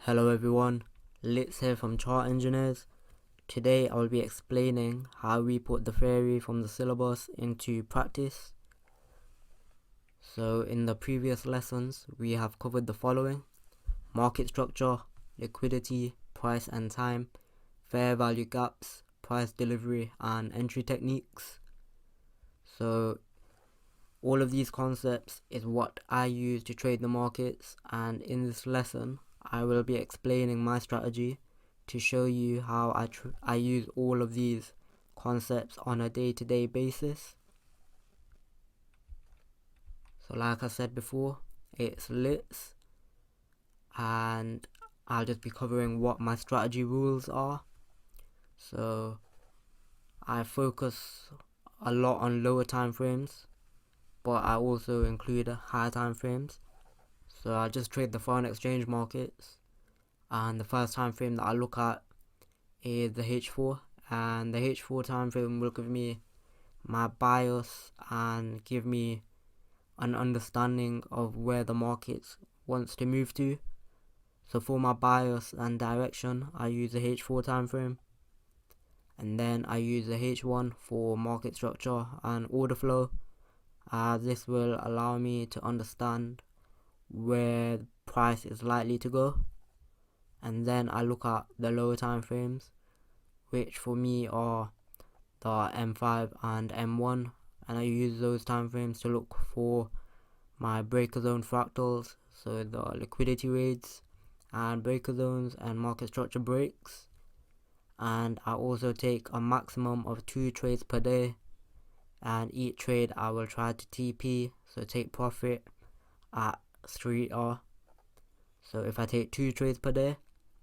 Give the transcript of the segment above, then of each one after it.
Hello everyone, Litz here from Chart Engineers. Today I will be explaining how we put the theory from the syllabus into practice. So in the previous lessons we have covered the following: market structure, liquidity, price and time, fair value gaps, price delivery and entry techniques. So all of these concepts is what I use to trade the markets, and in this lesson I will be explaining my strategy to show you how I use all of these concepts on a day-to-day basis. So like I said before, it's Litz, and I'll just be covering what my strategy rules are. So I focus a lot on lower time frames, but I also include higher time frames. So I just trade the foreign exchange markets, and the first time frame that I look at is the H4, and the H4 time frame will give me my bias and give me an understanding of where the market wants to move to. So for my bias and direction, I use the H4 time frame, and then I use the H1 for market structure and order flow, as this will allow me to understand where the price is likely to go. And then I look at the lower time frames, which for me are the M5 and M1, and I use those time frames to look for my breaker zone fractals, so the liquidity rates and breaker zones and market structure breaks. And I also take a maximum of 2 trades per day, and each trade I will try to TP, so take profit at Street R. So if I take 2 trades per day,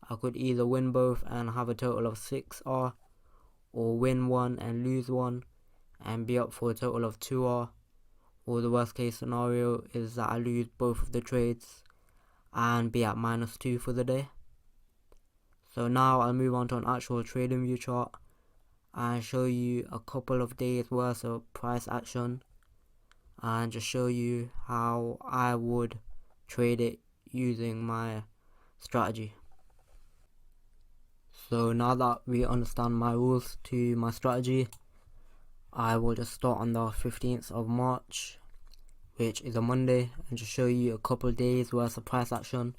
I could either win both and have a total of 6R, or win one and lose one and be up for a total of 2R, or the worst case scenario is that I lose both of the trades and be at -2 for the day. So now I'll move on to an actual trading view chart and show you a couple of days worth of price action, and just show you how I would trade it using my strategy. So now that we understand my rules to my strategy, I will just start on the 15th of March, which is a Monday, and just show you a couple days worth of price action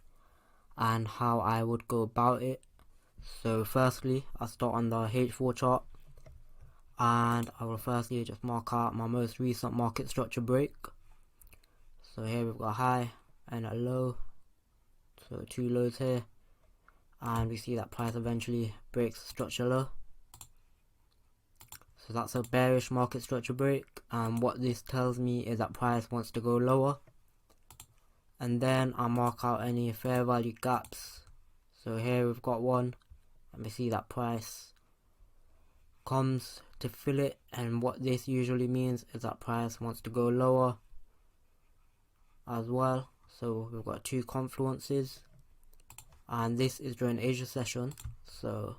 and how I would go about it. So firstly, I'll start on the H4 chart, and I will firstly just mark out my most recent market structure break. So here we've got a high and a low, so 2 lows here, and we see that price eventually breaks the structure low. So that's a bearish market structure break, and what this tells me is that price wants to go lower. And then I mark out any fair value gaps. So here we've got one, and we see that price comes to fill it, and what this usually means is that price wants to go lower as well. So we've got 2 confluences, and this is during Asia session. So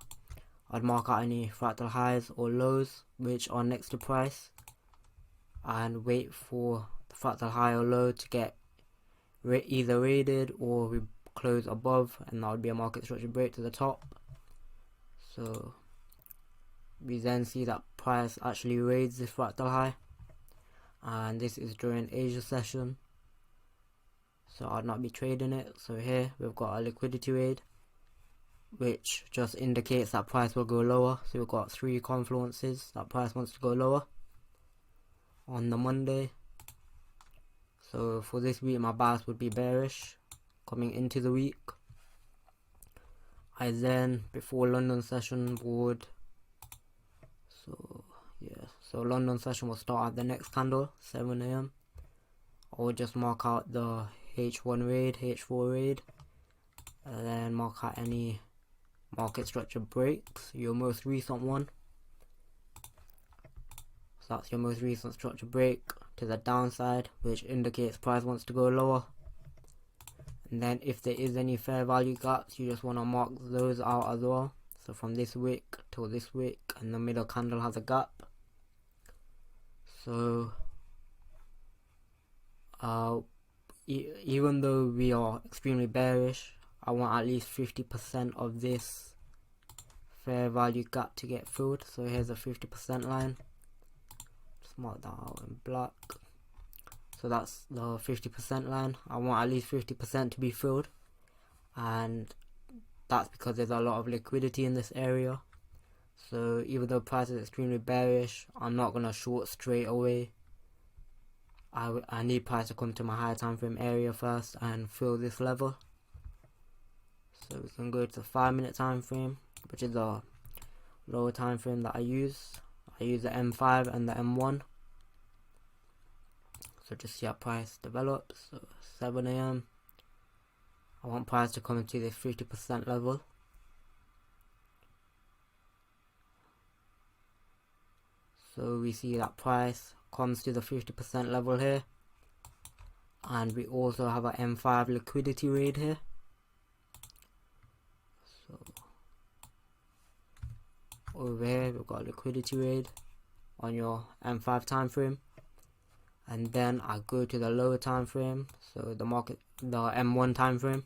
I'd mark out any fractal highs or lows which are next to price, and wait for the fractal high or low to get either raided or we close above, and that would be a market structure break to the top. So we then see that price actually raids this fractal high, and this is during Asia session, so I'd not be trading it. So here we've got a liquidity raid, which just indicates that price will go lower. So we've got 3 confluences that price wants to go lower on the Monday. So for this week my bias would be bearish coming into the week. I then, before London session, would so London session will start at the next candle, 7 AM. I would just mark out the H1 raid, H4 raid, and then mark out any market structure breaks, your most recent one. So that's your most recent structure break to the downside, which indicates price wants to go lower. And then if there is any fair value gaps, you just want to mark those out as well. So from this wick till this wick, and the middle candle has a gap. So even though we are extremely bearish, I want at least 50% of this fair value gap to get filled. So here's a 50% line. Just mark that out in black. So that's the 50% line. I want at least 50% to be filled, and that's because there's a lot of liquidity in this area. So even though price is extremely bearish, I'm not gonna short straight away. I need price to come to my higher time frame area first and fill this level. So we can go to the 5-minute time frame, which is a lower time frame that I use. I use the M5 and the M1. So just see how price develops. So 7 AM. I want price to come into this 50% level. So we see that price comes to the 50% level here, and we also have a M5 liquidity raid here. So over here we've got a liquidity raid on your M5 time frame, and then I go to the lower time frame, so the M1 time frame,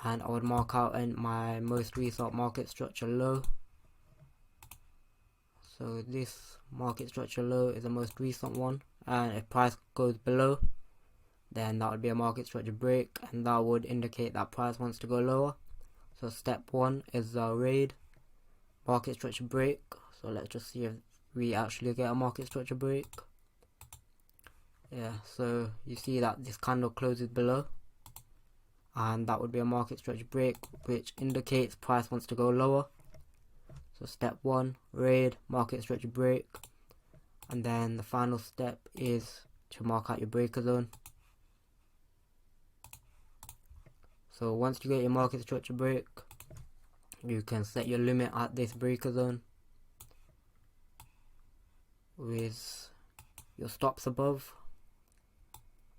and I would mark out in my most recent market structure low. So this market structure low is the most recent one, and if price goes below, then that would be a market structure break, and that would indicate that price wants to go lower. So step 1 is the raid, market structure break. So let's just see if we actually get a market structure break. Yeah, so you see that this candle closes below, and that would be a market structure break, which indicates price wants to go lower. So step 1, raid, market structure break, and then the final step is to mark out your breaker zone. So once you get your market structure break, you can set your limit at this breaker zone with your stops above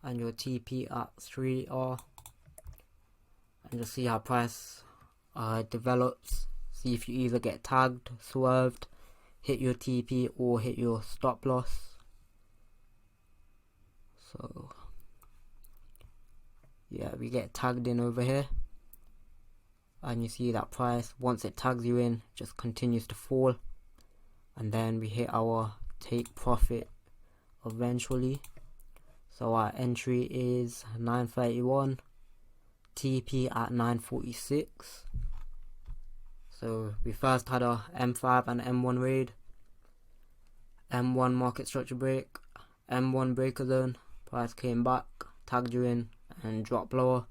and your TP at 3R, and just see how price develops. See if you either get tagged, swerved, hit your TP, or hit your stop loss. So yeah, we get tagged in over here, and you see that price, once it tags you in, just continues to fall, and then we hit our take profit eventually. So our entry is 931, TP at 946. So we first had a M5 and M1 raid, M1 market structure break, M1 breaker zone, price came back, tagged you in, and dropped lower.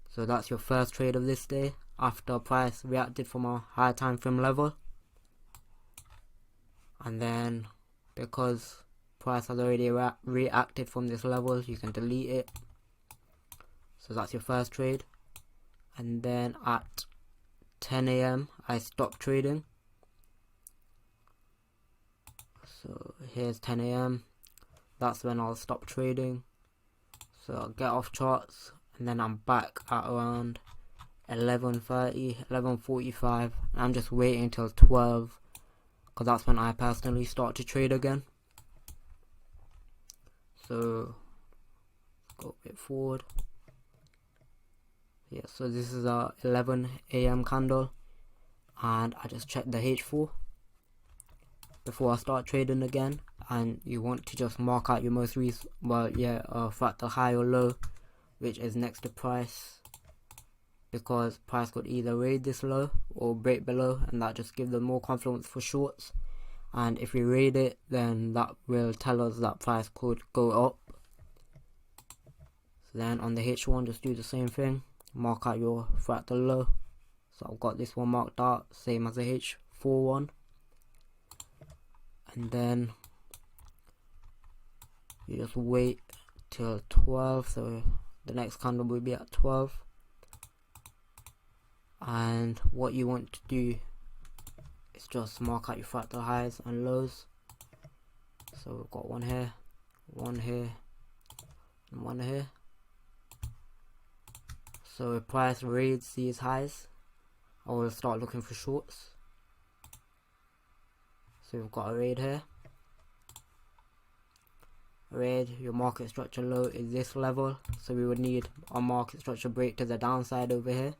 So that's your first trade of this day after price reacted from a high time frame level. And then because price has already reacted from this level, you can delete it. So that's your first trade. And then at 10 AM I stopped trading. So here's 10 AM. That's when I'll stop trading. So I'll get off charts, and then I'm back at around 11:30, 11:45. I'm just waiting till 12, because that's when I personally start to trade again. So go a bit forward. Yeah, so this is a 11 AM candle, and I just checked the H4 before I start trading again. And you want to just mark out your most recent, fractal high or low, which is next to price, because price could either raid this low or break below, and that just gives them more confidence for shorts. And if we raid it, then that will tell us that price could go up. So then on the H1, just do the same thing, mark out your fractal low. So I've got this one marked out, same as the H4 one. And then you just wait till 12, so the next candle will be at 12. And what you want to do is just mark out your fractal highs and lows. So we've got one here, and one here. So if price raids these highs, I will start looking for shorts. So we've got a raid here, raid, your market structure low is this level, so we would need a market structure break to the downside over here.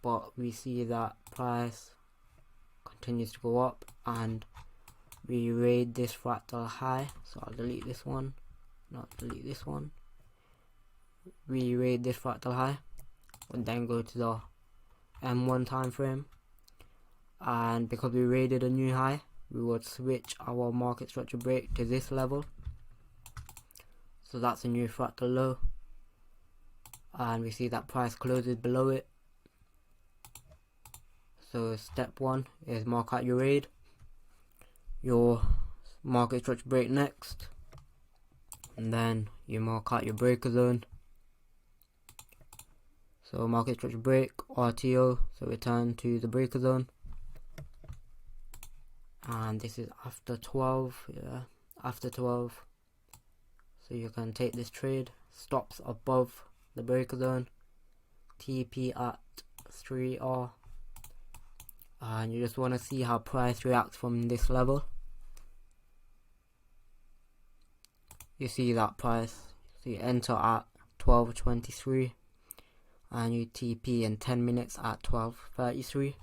But we see that price continues to go up and we raid this fractal high, so I'll delete this one, not delete this one. We raid this fractal high and then go to the M1 time frame, and because we raided a new high, we would switch our market structure break to this level, so that's a new fractal low, and we see that price closes below it. So step 1 is mark out your raid, your market structure break next, and then you mark out your breaker zone. So market structure break, RTO, so return to the breaker zone, and this is after 12, yeah, after 12, so you can take this trade. Stops above the breaker zone, TP at 3R, and you just want to see how price reacts from this level. You see that price, so you enter at 12.23 and you TP in 10 minutes at 12.33.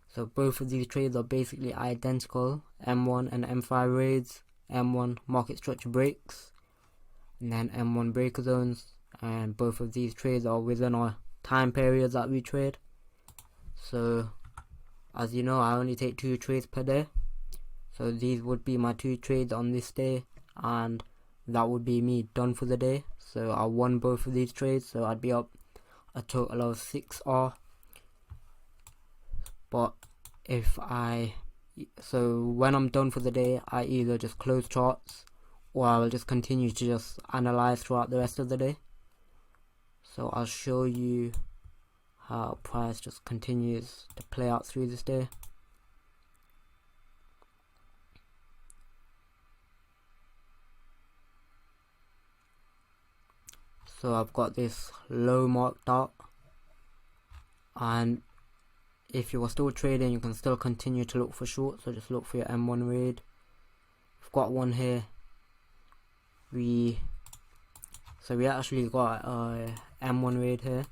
So both of these trades are basically identical, M1 and M5 raids, M1 market structure breaks, and then M1 breaker zones, and both of these trades are within our time periods that we trade. So as you know, I only take 2 trades per day, so these would be my 2 trades on this day, and that would be me done for the day. So I won both of these trades, so I'd be up a total of 6R. But so when I'm done for the day, I either just close charts or I will just continue to just analyze throughout the rest of the day. So I'll show you how price just continues to play out through this day. So I've got this low marked out, and if you are still trading, you can still continue to look for short, so just look for your M1 raid. We've got one here. We actually got a M1 raid here,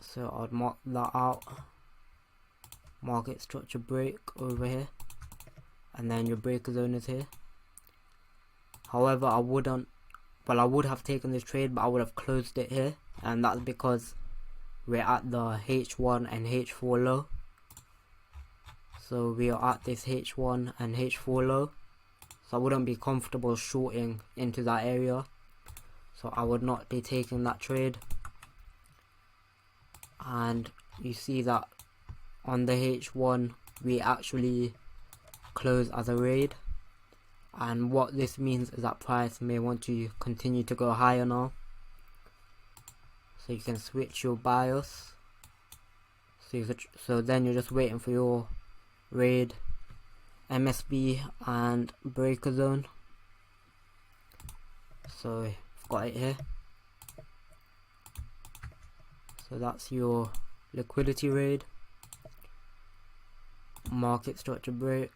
so I'd mark that out, market structure break over here, and then your breaker zone is here. However, I would have taken this trade, but I would have closed it here, and that's because we're at the H1 and H4 low. So we are at this H1 and H4 low, so I wouldn't be comfortable shorting into that area, so I would not be taking that trade. And you see that on the H1 we actually close as a raid, and what this means is that price may want to continue to go higher now, so you can switch your bias. So then you're just waiting for your raid, MSB and breaker zone. So I've got it here. So that's your liquidity raid, market structure break,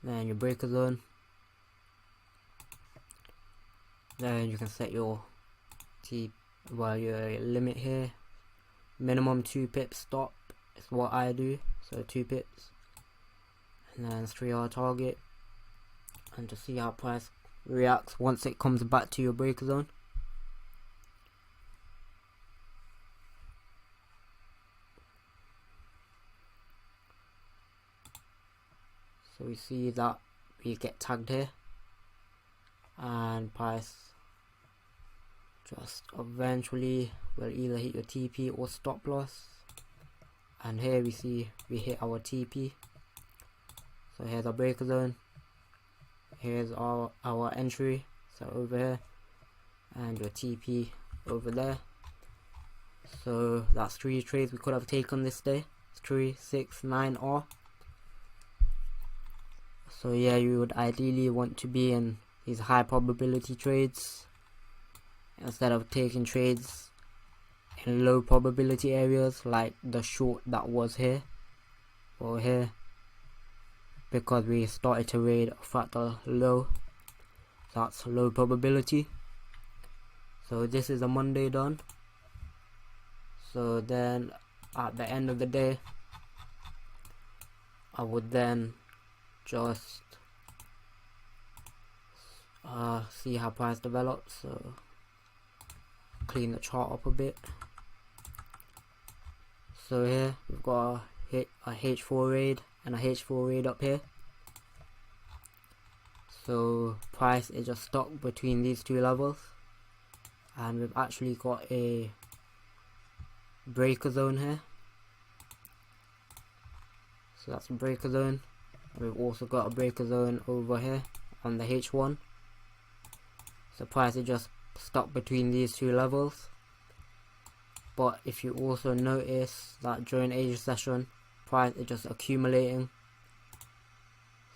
then your breaker zone. Then you can set your your limit here. Minimum 2 pips stop is what I do, so 2 pips, and then 3R target, and to see how price reacts once it comes back to your breaker zone. So we see that we get tagged here, and price just eventually will either hit your TP or stop loss, and here we see we hit our TP. So here's our breaker zone, here's our entry, so over here, and your TP over there. So that's 3 trades we could have taken this day, 3, 6, 9R. So yeah, you would ideally want to be in these high probability trades instead of taking trades in low probability areas like the short that was here or here, because we started to raid a fractal low. That's low probability. So this is a Monday done. So then at the end of the day, I would then just see how price develops. So clean the chart up a bit. So here we've got a H4 raid and a H4 raid up here. So price is just stuck between these two levels, and we've actually got a breaker zone here. So that's a breaker zone. We've also got a breaker zone over here on the H1. So price is just stuck between these two levels. But if you also notice that during Asia session, price is just accumulating.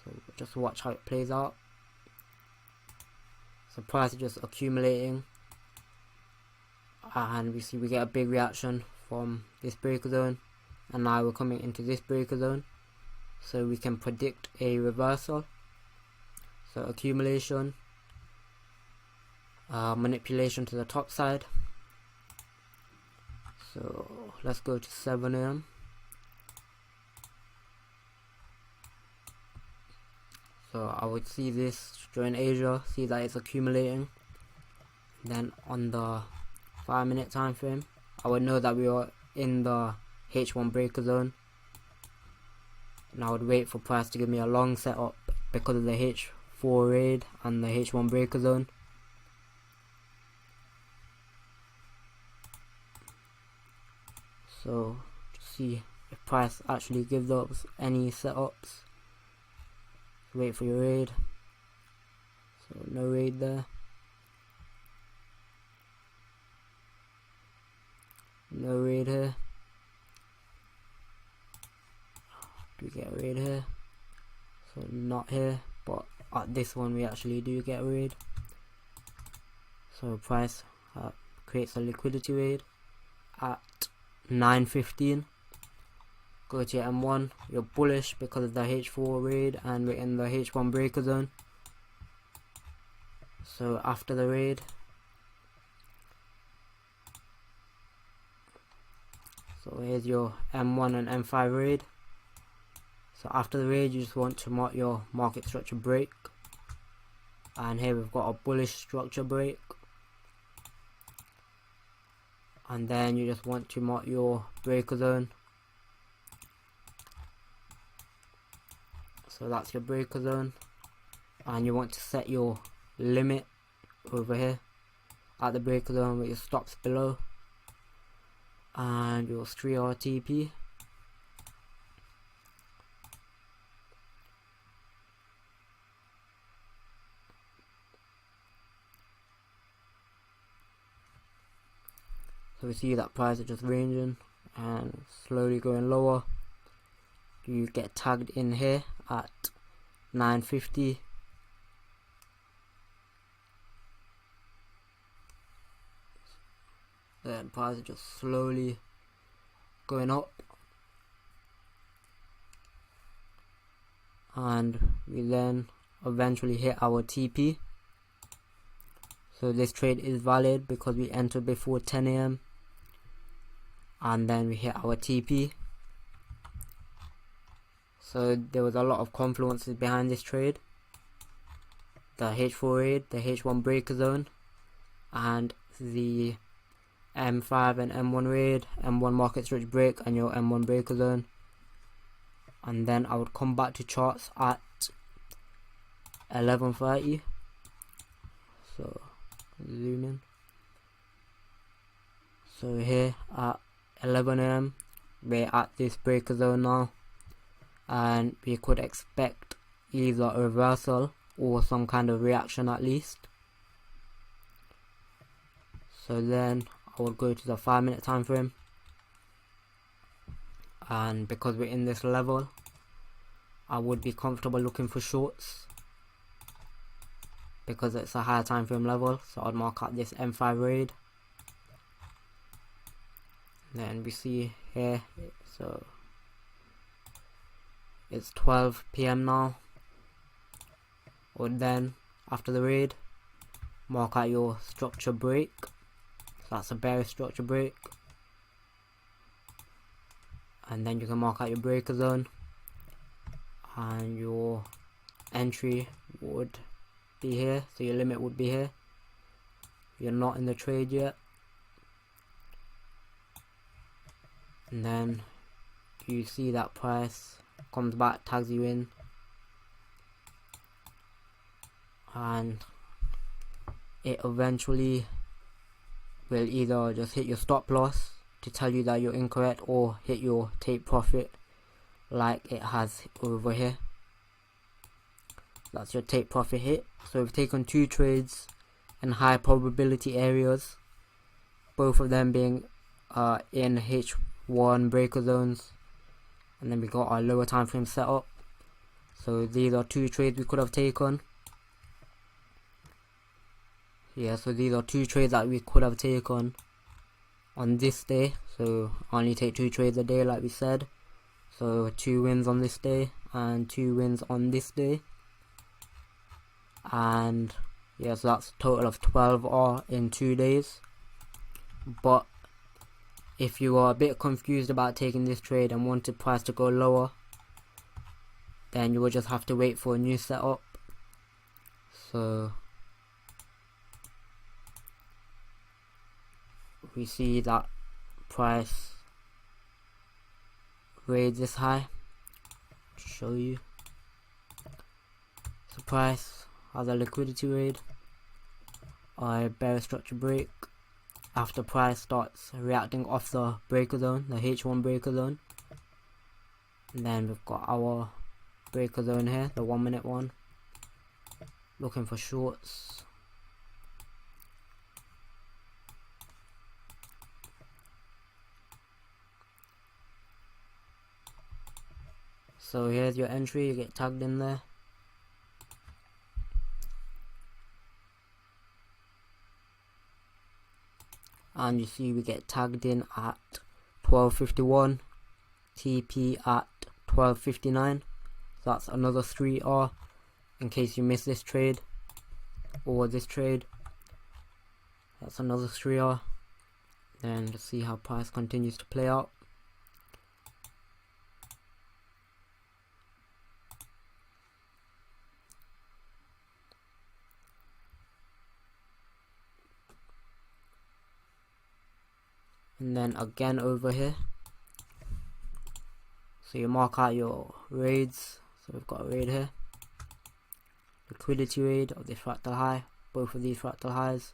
So just watch how it plays out. So price is just accumulating, and we see we get a big reaction from this breaker zone, and now we're coming into this breaker zone. So we can predict a reversal. So accumulation, manipulation to the top side. So let's go to 7 AM. So I would see this during Asia, see that it's accumulating. Then on the 5-minute time frame, I would know that we are in the H1 breaker zone, and I would wait for price to give me a long setup because of the H4 raid and the H1 breaker zone. So to see if price actually gives us any setups. Wait for your raid. So no raid there. No raid here. Do we get a raid here? So not here, but at this one we actually do get a raid. So price creates a liquidity raid at 9:15. Go to your M1, you're bullish because of the H4 raid and we're in the H1 breaker zone. So after the raid, so here's your M1 and M5 raid. So after the raid, you just want to mark your market structure break, and here we've got a bullish structure break, and then you just want to mark your breaker zone. So that's your breaker zone, and you want to set your limit over here at the breaker zone with your stops below and your 3 RTP. So we see that price is just ranging and slowly going lower. You get tagged in here at 9:50. Then price is just slowly going up, and we then eventually hit our TP. So this trade is valid because we entered before 10 AM, and then we hit our TP. So there was a lot of confluences behind this trade. The H4 raid, the H1 breaker zone, and the M5 and M1 raid, M1 market structure break and your M1 breaker zone. And then I would come back to charts at 11:30. So zoom in. So here at 11 AM, we're at this breaker zone now, and we could expect either a reversal or some kind of reaction at least. So then I would go to the 5-minute time frame, and because we're in this level, I would be comfortable looking for shorts because it's a higher time frame level. So I'd mark out this M5 raid, Then we see here, so it's 12 PM now. Or then after the raid, mark out your structure break. So that's a bearish structure break. And then you can mark out your breaker zone, and your entry would be here, so your limit would be here. You're not in the trade yet. And then you see that price comes back, tags you in, and it eventually will either just hit your stop loss to tell you that you're incorrect, or hit your take profit like it has over here. That's your take profit hit. So we've taken 2 trades in high probability areas, both of them being in H1 breaker zones, and then we got our lower time frame set up. So these are 2 trades we could have taken. Yeah, so these are 2 trades that we could have taken on this day. So I only take 2 trades a day like we said. So 2 wins on this day and 2 wins on this day. And yeah, so that's a total of 12 in 2 days. But if you are a bit confused about taking this trade and wanted price to go lower, then you will just have to wait for a new setup. So we see that price raids this high. To show you, so price has a liquidity raid or a bearish structure break after price starts reacting off the breaker zone, the H1 breaker zone. And then we've got our breaker zone here, the 1 minute one, looking for shorts. So here's your entry, you get tagged in there. And you see we get tagged in at 12:51, TP at 12:59. So that's another 3R in case you miss this trade or this trade. That's another 3R. Then let's see how price continues to play out. And then again over here, so you mark out your raids. So we've got a raid here, liquidity raid of this fractal high, both of these fractal highs.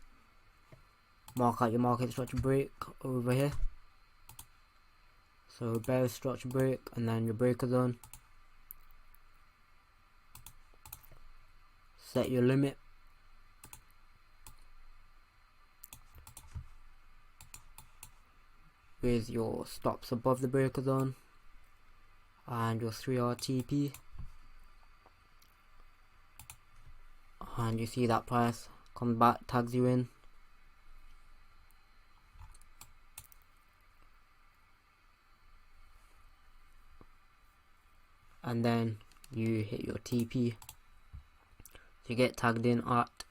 Mark out your market structure break over here, so bearish structure break, and then your breaker zone. Set your limit. With your stops above the breaker zone and your 3R TP, and you see that price comes back, tags you in, and then you hit your TP. So you get tagged in at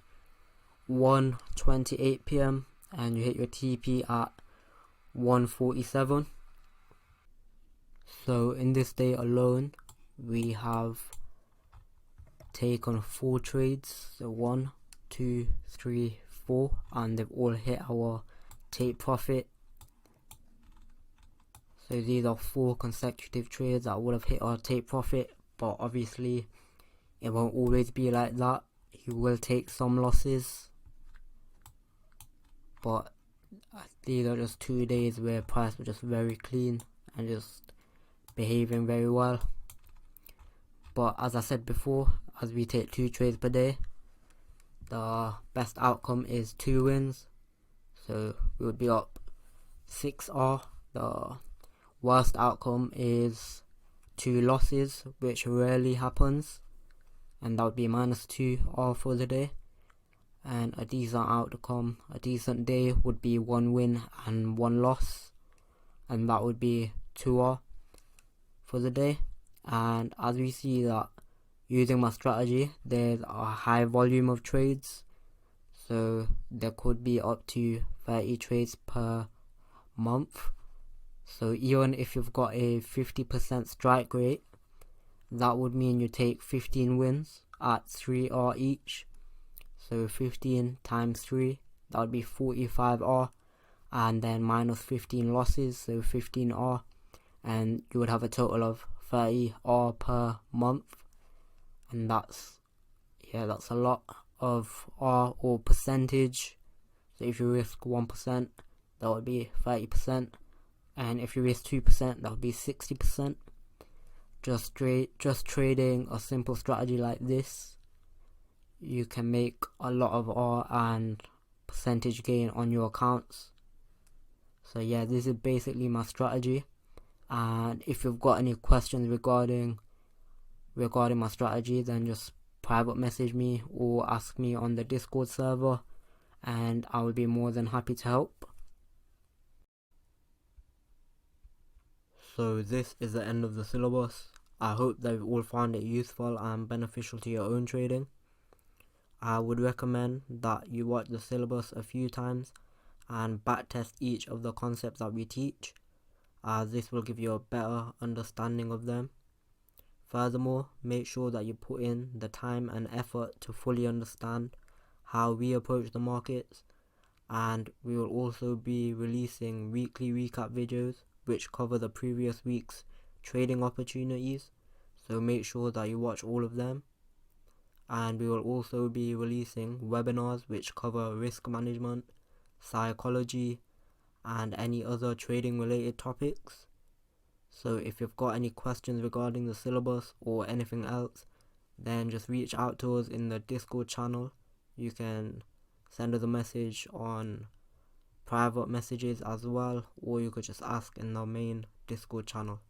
1:28 PM and you hit your TP at 1:47. So in this day alone we have taken 4 trades, so 1, 2, 3, 4, and they've all hit our take profit. So these are 4 consecutive trades that would have hit our take profit, but obviously it won't always be like that. You will take some losses, but these are just 2 days where price was just very clean and just behaving very well. But as I said before, as we take 2 trades per day, the best outcome is 2 wins. So we would be up 6R. The worst outcome is 2 losses, which rarely happens, and that would be -2R for the day. And a decent outcome, a decent day would be 1 win and 1 loss. and that would be 2R for the day. And as we see that using my strategy, there's a high volume of trades, so there could be up to 30 trades per month. So even if you've got a 50% strike rate, that would mean you take 15 wins at 3R each. So 15 times 3, that would be 45R, and then minus 15 losses, so 15R, and you would have a total of 30R per month. And that's a lot of R or percentage. So if you risk 1%, that would be 30%, and if you risk 2%, that would be 60%. Just trading a simple strategy like this, you can make a lot of R and percentage gain on your accounts. So yeah, this is basically my strategy, and if you've got any questions regarding my strategy, then just private message me or ask me on the Discord server, and I will be more than happy to help. So this is the end of the syllabus. I hope that you all found it useful and beneficial to your own trading. I would recommend that you watch the syllabus a few times and backtest each of the concepts that we teach, as this will give you a better understanding of them. Furthermore, make sure that you put in the time and effort to fully understand how we approach the markets, and we will also be releasing weekly recap videos which cover the previous week's trading opportunities, so make sure that you watch all of them. And we will also be releasing webinars which cover risk management, psychology, and any other trading related topics. So if you've got any questions regarding the syllabus or anything else, then just reach out to us in the Discord channel. You can send us a message on private messages as well, or you could just ask in the main Discord channel.